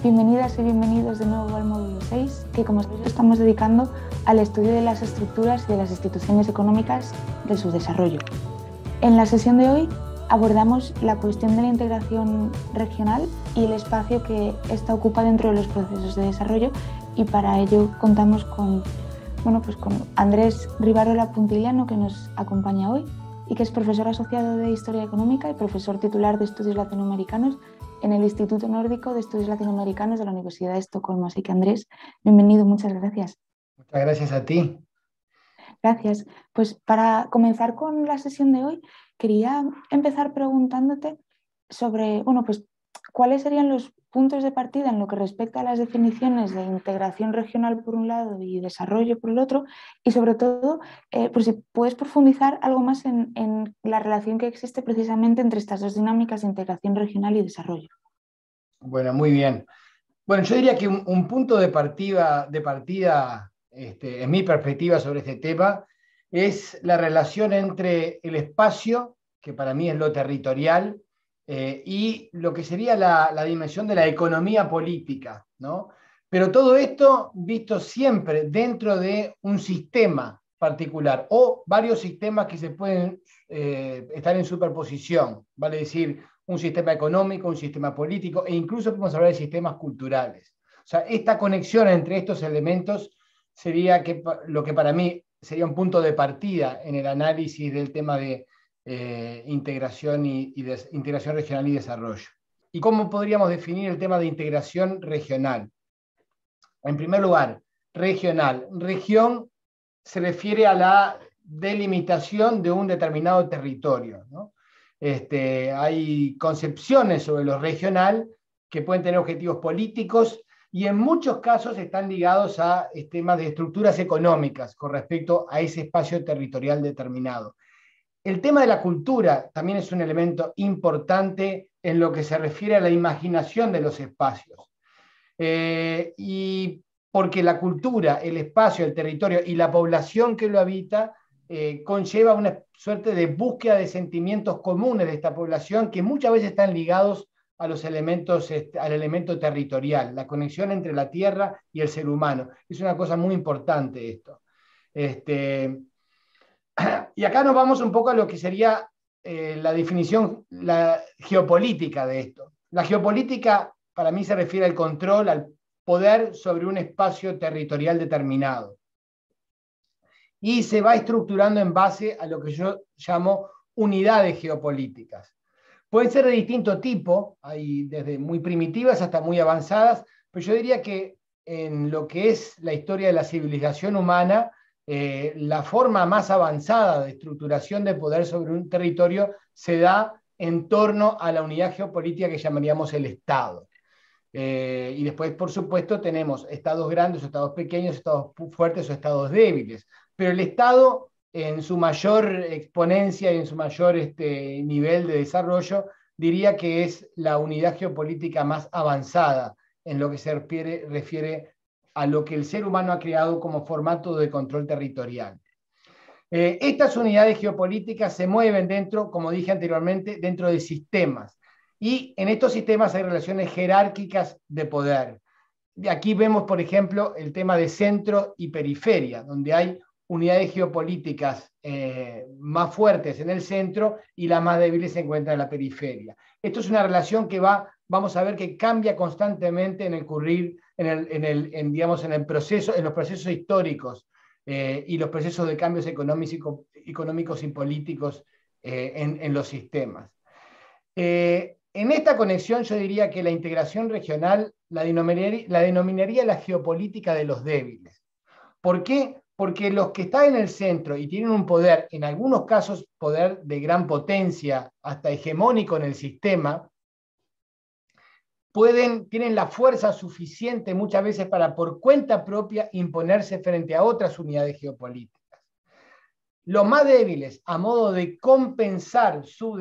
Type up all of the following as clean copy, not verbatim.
Bienvenidas y bienvenidos de nuevo al módulo 6, que como sabéis estamos dedicando al estudio de las estructuras y de las instituciones económicas de su desarrollo. En la sesión de hoy abordamos la cuestión de la integración regional y el espacio que ésta ocupa dentro de los procesos de desarrollo, y para ello contamos con Andrés Rivarola Puntiliano, que nos acompaña hoy y que es profesor asociado de Historia Económica y profesor titular de Estudios Latinoamericanos en el Instituto Nórdico de Estudios Latinoamericanos de la Universidad de Estocolmo. Así que Andrés, bienvenido, muchas gracias. Muchas gracias a ti. Gracias. Pues para comenzar con la sesión de hoy, quería empezar preguntándote sobre, cuáles serían los puntos de partida en lo que respecta a las definiciones de integración regional por un lado y desarrollo por el otro, y sobre todo, por si puedes profundizar algo más en la relación que existe precisamente entre estas dos dinámicas de integración regional y desarrollo. Bueno, muy bien. Bueno, yo diría que un punto de partida en mi perspectiva sobre este tema, es la relación entre el espacio, que para mí es lo territorial, y lo que sería la dimensión de la economía política, ¿no? Pero todo esto visto siempre dentro de un sistema particular o varios sistemas que se pueden estar en superposición, vale decir, un sistema económico, un sistema político, e incluso podemos hablar de sistemas culturales. O sea, esta conexión entre estos elementos sería lo que para mí sería un punto de partida en el análisis del tema de integración integración regional y desarrollo. ¿Y cómo podríamos definir el tema de integración regional? En primer lugar, regional. Región se refiere a la delimitación de un determinado territorio, ¿no? Hay concepciones sobre lo regional que pueden tener objetivos políticos y en muchos casos están ligados a temas de estructuras económicas con respecto a ese espacio territorial determinado. El tema de la cultura también es un elemento importante en lo que se refiere a la imaginación de los espacios. Y porque la cultura, el espacio, el territorio y la población que lo habita conlleva una suerte de búsqueda de sentimientos comunes de esta población que muchas veces están ligados a los elementos, al elemento territorial, la conexión entre la tierra y el ser humano. Es una cosa muy importante esto. Y acá nos vamos un poco a lo que sería la definición, la geopolítica de esto. La geopolítica para mí se refiere al control, al poder sobre un espacio territorial determinado. Y se va estructurando en base a lo que yo llamo unidades geopolíticas. Pueden ser de distinto tipo, hay desde muy primitivas hasta muy avanzadas, pero yo diría que en lo que es la historia de la civilización humana, la forma más avanzada de estructuración de poder sobre un territorio se da en torno a la unidad geopolítica que llamaríamos el Estado. Y después, por supuesto, tenemos estados grandes o estados pequeños, estados fuertes o estados débiles. Pero el Estado, en su mayor exponencia y en su mayor nivel de desarrollo, diría que es la unidad geopolítica más avanzada en lo que se refiere a lo que el ser humano ha creado como formato de control territorial. Estas unidades geopolíticas se mueven dentro, como dije anteriormente, dentro de sistemas. Y en estos sistemas hay relaciones jerárquicas de poder. Aquí vemos, por ejemplo, el tema de centro y periferia, donde hay unidades geopolíticas más fuertes en el centro y las más débiles se encuentran en la periferia. Esto es una relación que vamos a ver que cambia constantemente en el proceso, en los procesos históricos y los procesos de cambios económicos y políticos en los sistemas. En esta conexión yo diría que la integración regional la denominaría la geopolítica de los débiles. ¿Por qué? Porque los que están en el centro y tienen un poder, en algunos casos poder de gran potencia, hasta hegemónico en el sistema, tienen la fuerza suficiente muchas veces para por cuenta propia imponerse frente a otras unidades geopolíticas. Los más débiles, a modo de compensar su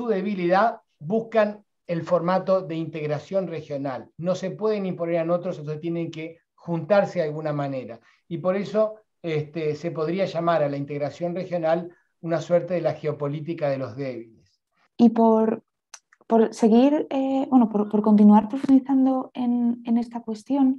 debilidad, buscan el formato de integración regional. No se pueden imponer a otros, entonces tienen que juntarse de alguna manera. Y por eso se podría llamar a la integración regional una suerte de la geopolítica de los débiles. Y por por seguir, por continuar profundizando en esta cuestión,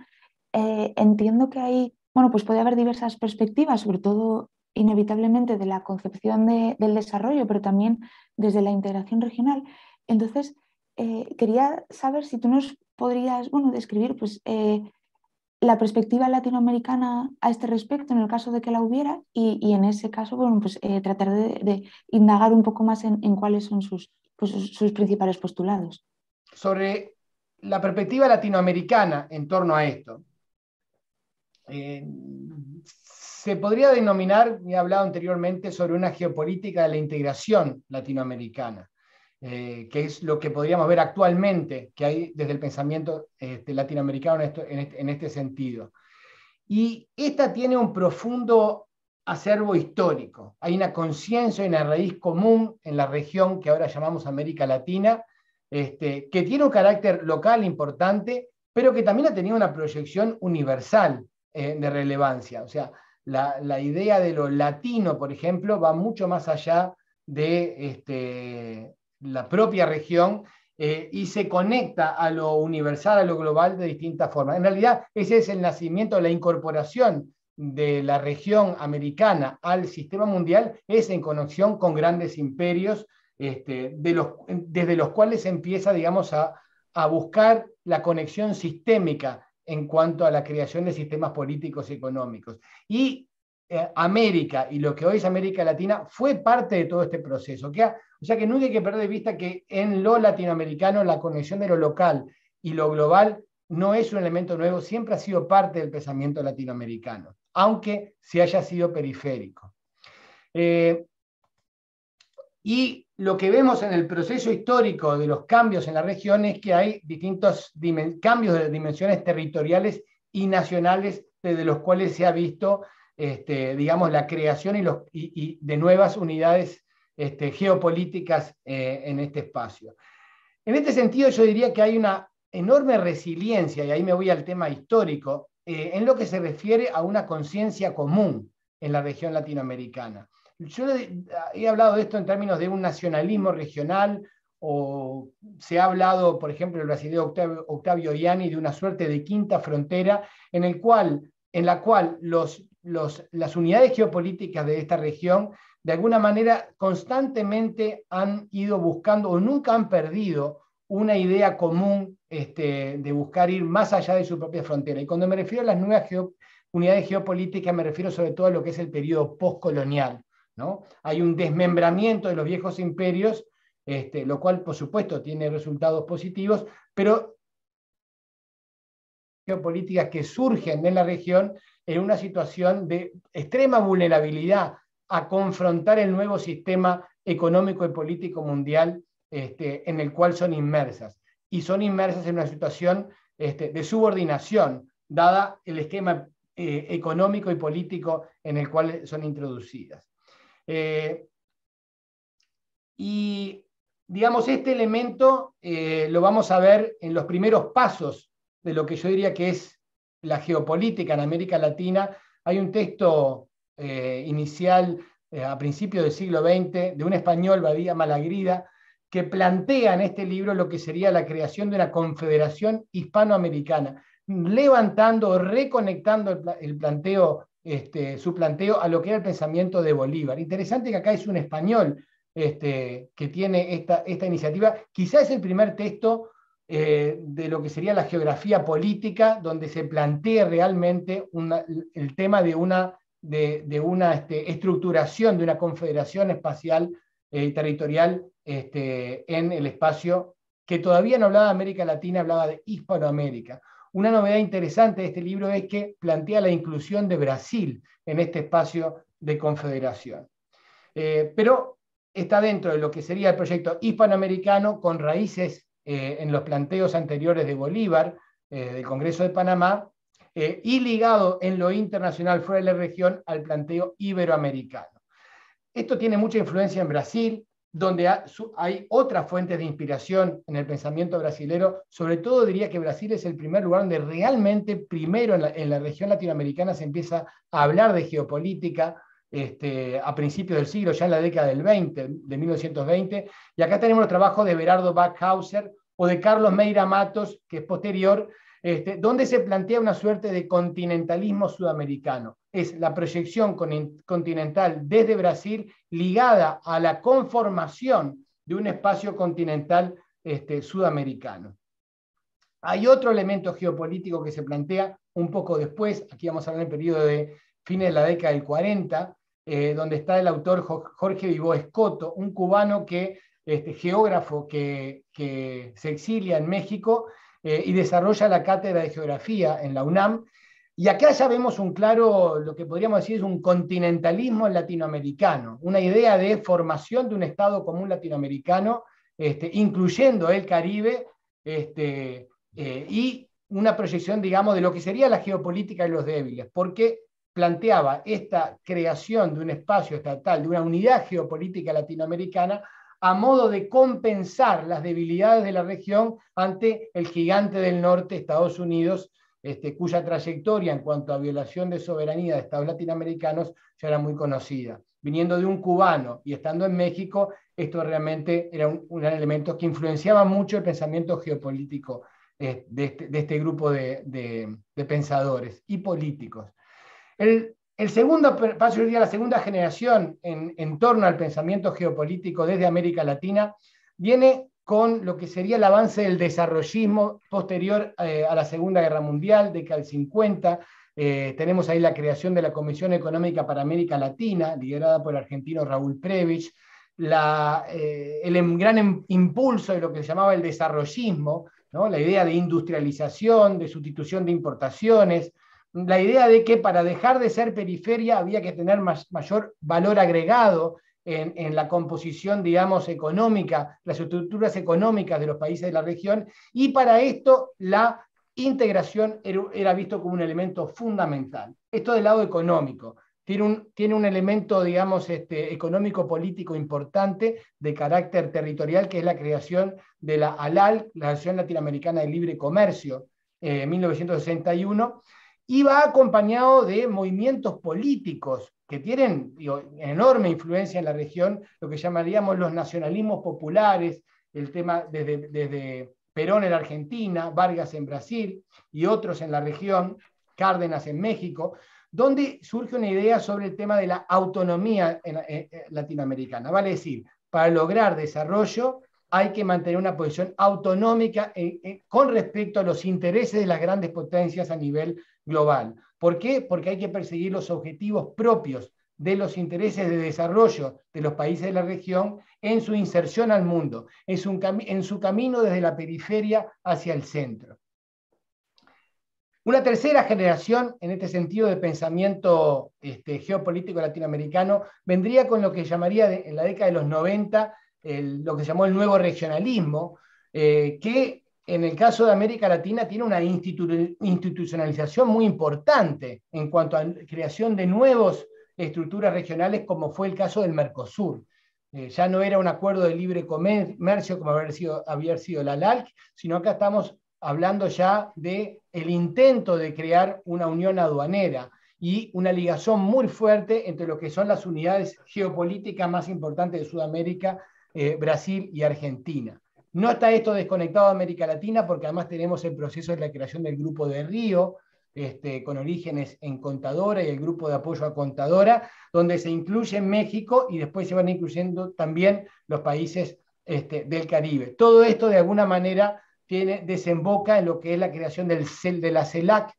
entiendo que hay, pues puede haber diversas perspectivas, sobre todo inevitablemente de la concepción del desarrollo, pero también desde la integración regional. Entonces, quería saber si tú nos podrías, describir pues, la perspectiva latinoamericana a este respecto, en el caso de que la hubiera, y en ese caso, tratar de indagar un poco más en cuáles son sus principales postulados. Sobre la perspectiva latinoamericana en torno a esto, se podría denominar, he hablado anteriormente sobre una geopolítica de la integración latinoamericana, que es lo que podríamos ver actualmente que hay desde el pensamiento latinoamericano en este sentido. Y esta tiene un profundo acervo histórico. Hay una conciencia y una raíz común en la región que ahora llamamos América Latina, que tiene un carácter local importante, pero que también ha tenido una proyección universal de relevancia. O sea, la idea de lo latino, por ejemplo, va mucho más allá de la propia región y se conecta a lo universal, a lo global de distintas formas. En realidad, ese es el nacimiento, la incorporación de la región americana al sistema mundial, es en conexión con grandes imperios, desde los cuales se empieza, digamos, a buscar la conexión sistémica en cuanto a la creación de sistemas políticos y económicos. Y América, y lo que hoy es América Latina, fue parte de todo este proceso. O sea que nunca hay que perder de vista que en lo latinoamericano la conexión de lo local y lo global no es un elemento nuevo, siempre ha sido parte del pensamiento latinoamericano, aunque se haya sido periférico. Y lo que vemos en el proceso histórico de los cambios en la región es que hay distintos cambios de dimensiones territoriales y nacionales desde los cuales se ha visto digamos, la creación y de nuevas unidades geopolíticas en este espacio. En este sentido, yo diría que hay una enorme resiliencia, y ahí me voy al tema histórico, en lo que se refiere a una conciencia común en la región latinoamericana. Yo he hablado de esto en términos de un nacionalismo regional, o se ha hablado, por ejemplo, el brasileño Octavio Yanni, de una suerte de quinta frontera en la cual las unidades geopolíticas de esta región de alguna manera constantemente han ido buscando o nunca han perdido una idea común de buscar ir más allá de su propia frontera. Y cuando me refiero a las nuevas unidades geopolíticas, me refiero sobre todo a lo que es el periodo postcolonial, ¿no? Hay un desmembramiento de los viejos imperios, lo cual por supuesto tiene resultados positivos, pero geopolíticas que surgen en la región en una situación de extrema vulnerabilidad a confrontar el nuevo sistema económico y político mundial en el cual son inmersas. Y son inmersas en una situación de subordinación, dada el esquema económico y político en el cual son introducidas. Y, digamos, este elemento lo vamos a ver en los primeros pasos de lo que yo diría que es la geopolítica en América Latina. Hay un texto inicial a principios del siglo XX de un español, Badía Malagrida, que plantea en este libro lo que sería la creación de una confederación hispanoamericana, levantando o reconectando su planteo a lo que era el pensamiento de Bolívar. Interesante que acá es un español que tiene esta iniciativa. Quizás es el primer texto de lo que sería la geografía política, donde se plantea realmente el tema de una estructuración de una confederación espacial territorial en el espacio, que todavía no hablaba de América Latina, hablaba de Hispanoamérica. Una novedad interesante de este libro es que plantea la inclusión de Brasil en este espacio de confederación. Pero está dentro de lo que sería el proyecto hispanoamericano, con raíces en los planteos anteriores de Bolívar, del Congreso de Panamá, y ligado en lo internacional fuera de la región al planteo iberoamericano. Esto tiene mucha influencia en Brasil, donde hay otras fuentes de inspiración en el pensamiento brasilero. Sobre todo diría que Brasil es el primer lugar donde realmente primero en la región latinoamericana se empieza a hablar de geopolítica, a principios del siglo, ya en la década del 20, de 1920, y acá tenemos los trabajos de Berardo Backhauser o de Carlos Meira Matos, que es posterior, donde se plantea una suerte de continentalismo sudamericano. Es la proyección continental desde Brasil ligada a la conformación de un espacio continental sudamericano. Hay otro elemento geopolítico que se plantea un poco después, aquí vamos a hablar del periodo de fines de la década del 40, donde está el autor Jorge Vivo Escoto, un cubano geógrafo que se exilia en México y desarrolla la cátedra de geografía en la UNAM. Y acá ya vemos un claro, lo que podríamos decir es un continentalismo latinoamericano, una idea de formación de un Estado común latinoamericano, incluyendo el Caribe, y una proyección, digamos, de lo que sería la geopolítica de los débiles, porque planteaba esta creación de un espacio estatal, de una unidad geopolítica latinoamericana, a modo de compensar las debilidades de la región ante el gigante del norte, Estados Unidos, cuya trayectoria en cuanto a violación de soberanía de estados latinoamericanos ya era muy conocida. Viniendo de un cubano y estando en México, esto realmente era un elemento que influenciaba mucho el pensamiento geopolítico de este grupo de pensadores y políticos. El segundo paso sería la segunda generación en torno al pensamiento geopolítico desde América Latina, viene con lo que sería el avance del desarrollismo posterior a la Segunda Guerra Mundial, década del 50. Tenemos ahí la creación de la Comisión Económica para América Latina, liderada por el argentino Raúl Prebisch, el gran impulso de lo que se llamaba el desarrollismo, ¿no? La idea de industrialización, de sustitución de importaciones, la idea de que para dejar de ser periferia había que tener mayor valor agregado en la composición, digamos, económica, las estructuras económicas de los países de la región, y para esto la integración era visto como un elemento fundamental. Esto del lado económico. Tiene un elemento, digamos, económico-político importante de carácter territorial, que es la creación de la ALAL, la Asociación Latinoamericana de Libre Comercio, en 1961, y va acompañado de movimientos políticos que tienen enorme influencia en la región, lo que llamaríamos los nacionalismos populares, el tema desde Perón en Argentina, Vargas en Brasil y otros en la región, Cárdenas en México, donde surge una idea sobre el tema de la autonomía latinoamericana. Vale decir, para lograr desarrollo hay que mantener una posición autonómica con respecto a los intereses de las grandes potencias a nivel global. ¿Por qué? Porque hay que perseguir los objetivos propios de los intereses de desarrollo de los países de la región en su inserción al mundo, en su camino desde la periferia hacia el centro. Una tercera generación, en este sentido de pensamiento geopolítico latinoamericano, vendría con lo que llamaría en la década de los 90 lo que se llamó el nuevo regionalismo, que en el caso de América Latina tiene una institucionalización muy importante en cuanto a la creación de nuevas estructuras regionales, como fue el caso del Mercosur. Ya no era un acuerdo de libre comercio como había sido la LALC, sino que estamos hablando ya del intento de crear una unión aduanera y una ligación muy fuerte entre lo que son las unidades geopolíticas más importantes de Sudamérica, Brasil y Argentina. No está esto desconectado de América Latina, porque además tenemos el proceso de la creación del Grupo de Río, con orígenes en Contadora, y el Grupo de Apoyo a Contadora, donde se incluye México y después se van incluyendo también los países del Caribe. Todo esto de alguna manera desemboca en lo que es la creación de la CELAC,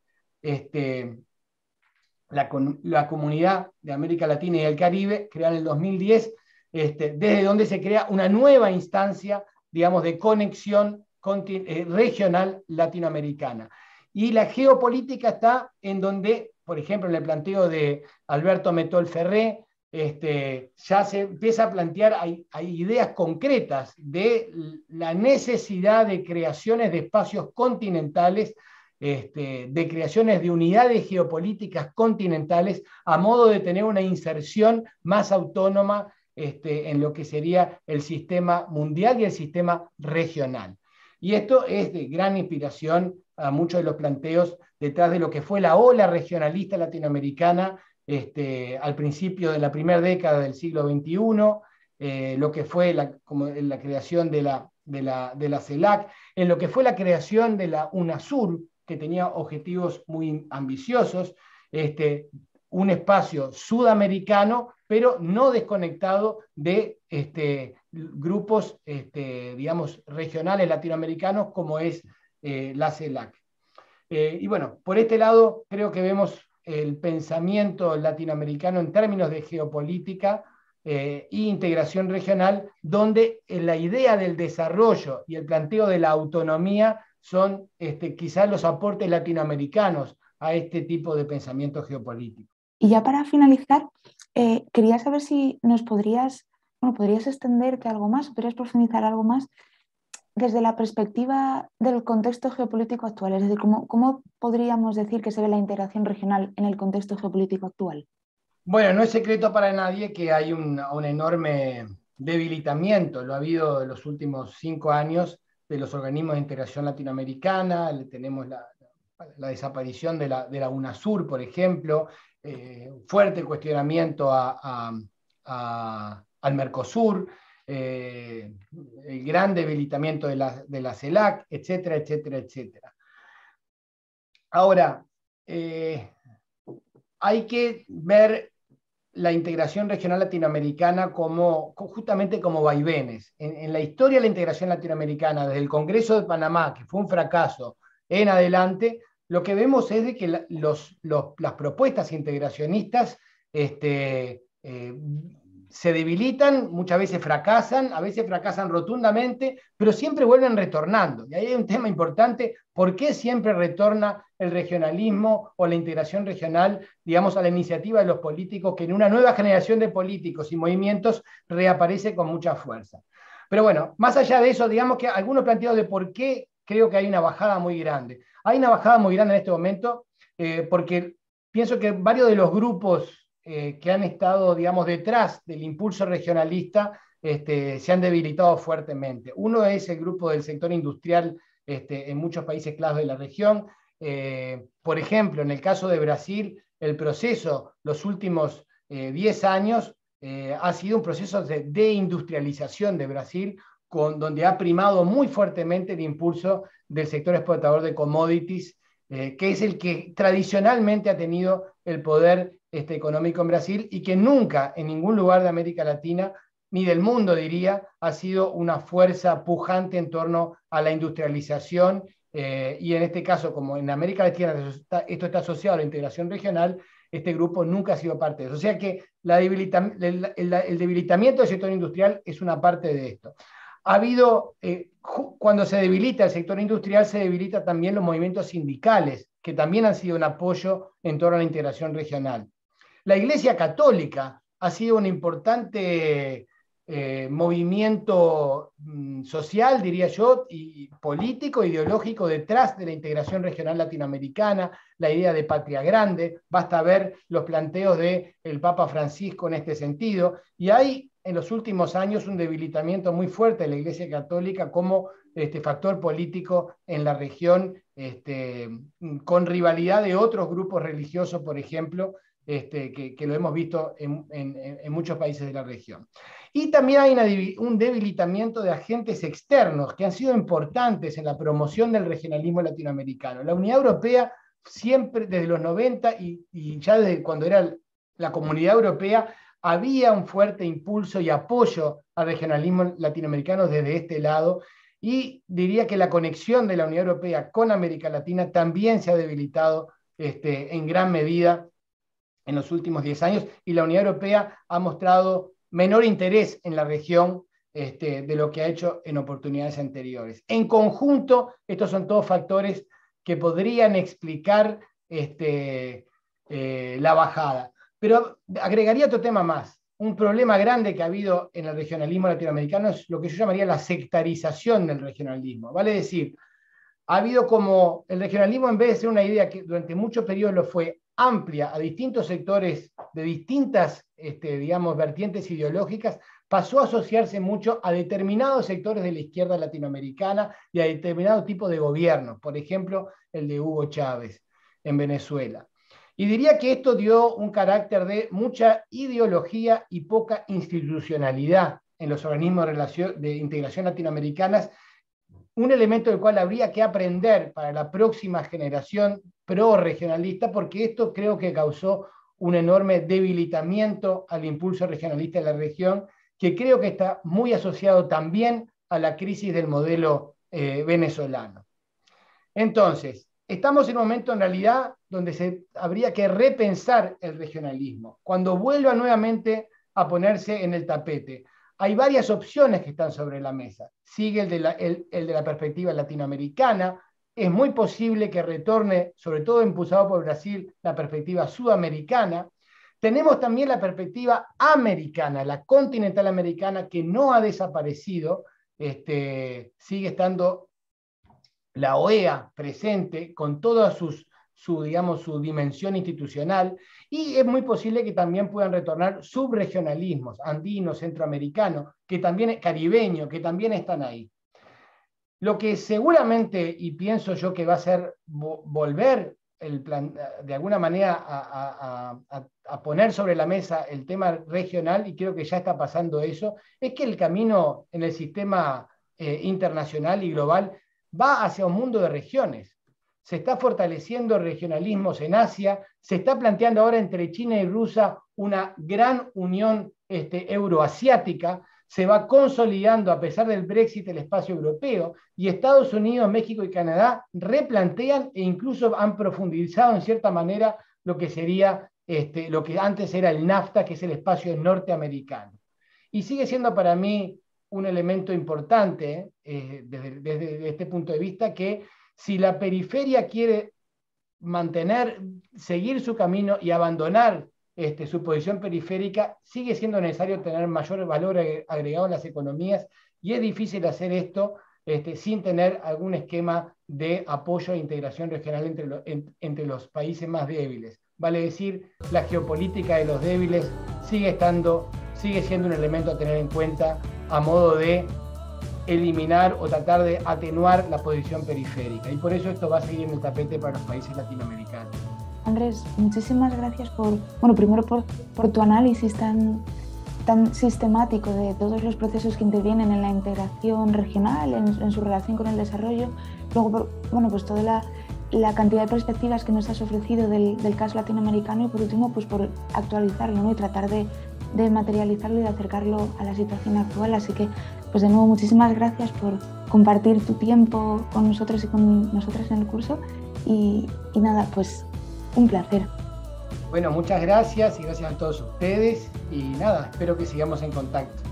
la Comunidad de América Latina y el Caribe, creada en el 2010, desde donde se crea una nueva instancia, digamos, de conexión regional latinoamericana. Y la geopolítica está en donde, por ejemplo, en el planteo de Alberto Metol Ferré, ya se empieza a plantear, hay ideas concretas de la necesidad de creaciones de espacios continentales, de creaciones de unidades geopolíticas continentales, a modo de tener una inserción más autónoma en lo que sería el sistema mundial y el sistema regional. Y esto es de gran inspiración a muchos de los planteos detrás de lo que fue la ola regionalista latinoamericana al principio de la primera década del siglo XXI, lo que fue como la creación de la CELAC, en lo que fue la creación de la UNASUR, que tenía objetivos muy ambiciosos, un espacio sudamericano, pero no desconectado de grupos, digamos, regionales latinoamericanos, como es la CELAC. Y bueno, por este lado creo que vemos el pensamiento latinoamericano en términos de geopolítica e integración regional, donde la idea del desarrollo y el planteo de la autonomía son quizás los aportes latinoamericanos a este tipo de pensamiento geopolítico. Y ya para finalizar, quería saber si nos podrías extenderte algo más, podrías profundizar algo más desde la perspectiva del contexto geopolítico actual. Es decir, ¿cómo podríamos decir que se ve la integración regional en el contexto geopolítico actual? Bueno, no es secreto para nadie que hay un enorme debilitamiento, lo ha habido en los últimos 5 años, de los organismos de integración latinoamericana. Tenemos la desaparición de la UNASUR, por ejemplo, fuerte cuestionamiento al Mercosur, el gran debilitamiento de la CELAC, etcétera, etcétera, etcétera. Ahora, hay que ver la integración regional latinoamericana justamente como vaivenes. En la historia de la integración latinoamericana, desde el Congreso de Panamá, que fue un fracaso, en adelante, lo que vemos es de que las propuestas integracionistas se debilitan, muchas veces fracasan, a veces fracasan rotundamente, pero siempre vuelven retornando. Y ahí hay un tema importante: ¿por qué siempre retorna el regionalismo o la integración regional, digamos, a la iniciativa de los políticos, que en una nueva generación de políticos y movimientos reaparece con mucha fuerza? Pero bueno, más allá de eso, digamos que algunos planteos de por qué creo que hay una bajada muy grande. Hay una bajada muy grande en este momento porque pienso que varios de los grupos que han estado, digamos, detrás del impulso regionalista se han debilitado fuertemente. Uno es el grupo del sector industrial en muchos países claves de la región. Por ejemplo, en el caso de Brasil, el proceso, los últimos 10 años, ha sido un proceso de deindustrialización de Brasil, donde ha primado muy fuertemente el impulso del sector exportador de commodities, que es el que tradicionalmente ha tenido el poder económico en Brasil, y que nunca en ningún lugar de América Latina, ni del mundo diría, ha sido una fuerza pujante en torno a la industrialización, y en este caso, como en América Latina esto está asociado a la integración regional, este grupo nunca ha sido parte de eso. O sea que el debilitamiento del sector industrial es una parte de esto. Ha habido, cuando se debilita el sector industrial, se debilita también los movimientos sindicales, que también han sido un apoyo en torno a la integración regional. La Iglesia Católica ha sido un importante movimiento social, diría yo, y político, ideológico, detrás de la integración regional latinoamericana, la idea de patria grande. Basta ver los planteos del Papa Francisco en este sentido, y hay en los últimos años un debilitamiento muy fuerte de la Iglesia Católica como factor político en la región, con rivalidad de otros grupos religiosos, por ejemplo, que lo hemos visto en muchos países de la región. Y también hay un debilitamiento de agentes externos que han sido importantes en la promoción del regionalismo latinoamericano. La Unidad Europea siempre, desde los 90 y ya desde cuando era la Comunidad Europea, había un fuerte impulso y apoyo al regionalismo latinoamericano desde este lado, y diría que la conexión de la Unión Europea con América Latina también se ha debilitado en gran medida en los últimos 10 años, y la Unión Europea ha mostrado menor interés en la región de lo que ha hecho en oportunidades anteriores. En conjunto, estos son todos factores que podrían explicar la bajada. Pero agregaría otro tema más. Un problema grande que ha habido en el regionalismo latinoamericano es lo que yo llamaría la sectarización del regionalismo. Vale decir, ha habido como el regionalismo, en vez de ser una idea que durante muchos periodos lo fue, amplia a distintos sectores de distintas, digamos, vertientes ideológicas, pasó a asociarse mucho a determinados sectores de la izquierda latinoamericana y a determinados tipos de gobiernos, por ejemplo, el de Hugo Chávez en Venezuela. Y diría que esto dio un carácter de mucha ideología y poca institucionalidad en los organismos de integración latinoamericanas, un elemento del cual habría que aprender para la próxima generación pro-regionalista, porque esto creo que causó un enorme debilitamiento al impulso regionalista de la región, que creo que está muy asociado también a la crisis del modelo venezolano. Entonces, estamos en un momento en realidad donde habría que repensar el regionalismo, cuando vuelva nuevamente a ponerse en el tapete. Hay varias opciones que están sobre la mesa. Sigue el de la perspectiva latinoamericana. Es muy posible que retorne, sobre todo impulsado por Brasil, la perspectiva sudamericana. Tenemos también la perspectiva americana, la continental americana, que no ha desaparecido. Sigue estando la OEA presente con toda su dimensión institucional, y es muy posible que también puedan retornar subregionalismos, andinos, centroamericanos, caribeños, que también están ahí. Lo que seguramente, y pienso yo que va a ser volver de alguna manera a poner sobre la mesa el tema regional, y creo que ya está pasando eso, es que el camino en el sistema internacional y global va hacia un mundo de regiones. Se está fortaleciendo regionalismos en Asia, se está planteando ahora entre China y Rusia una gran unión euroasiática, se va consolidando a pesar del Brexit el espacio europeo, y Estados Unidos, México y Canadá replantean e incluso han profundizado en cierta manera lo que sería lo que antes era el NAFTA, que es el espacio norteamericano. Y sigue siendo para mí un elemento importante desde este punto de vista, que si la periferia quiere seguir su camino y abandonar su posición periférica, sigue siendo necesario tener mayor valor agregado en las economías, y es difícil hacer esto sin tener algún esquema de apoyo e integración regional entre los países más débiles. Vale decir, la geopolítica de los débiles sigue siendo un elemento a tener en cuenta a modo de eliminar o tratar de atenuar la posición periférica, y por eso esto va a seguir en el tapete para los países latinoamericanos. Andrés, muchísimas gracias primero por tu análisis tan sistemático de todos los procesos que intervienen en la integración regional, en su relación con el desarrollo. Luego, pues toda la cantidad de perspectivas que nos has ofrecido del caso latinoamericano, y por último, pues por actualizarlo, ¿no? Y tratar de materializarlo y de acercarlo a la situación actual. Así que, pues de nuevo, muchísimas gracias por compartir tu tiempo con nosotros y con nosotras en el curso. Y nada, pues un placer. Bueno, muchas gracias, y gracias a todos ustedes, y nada, espero que sigamos en contacto.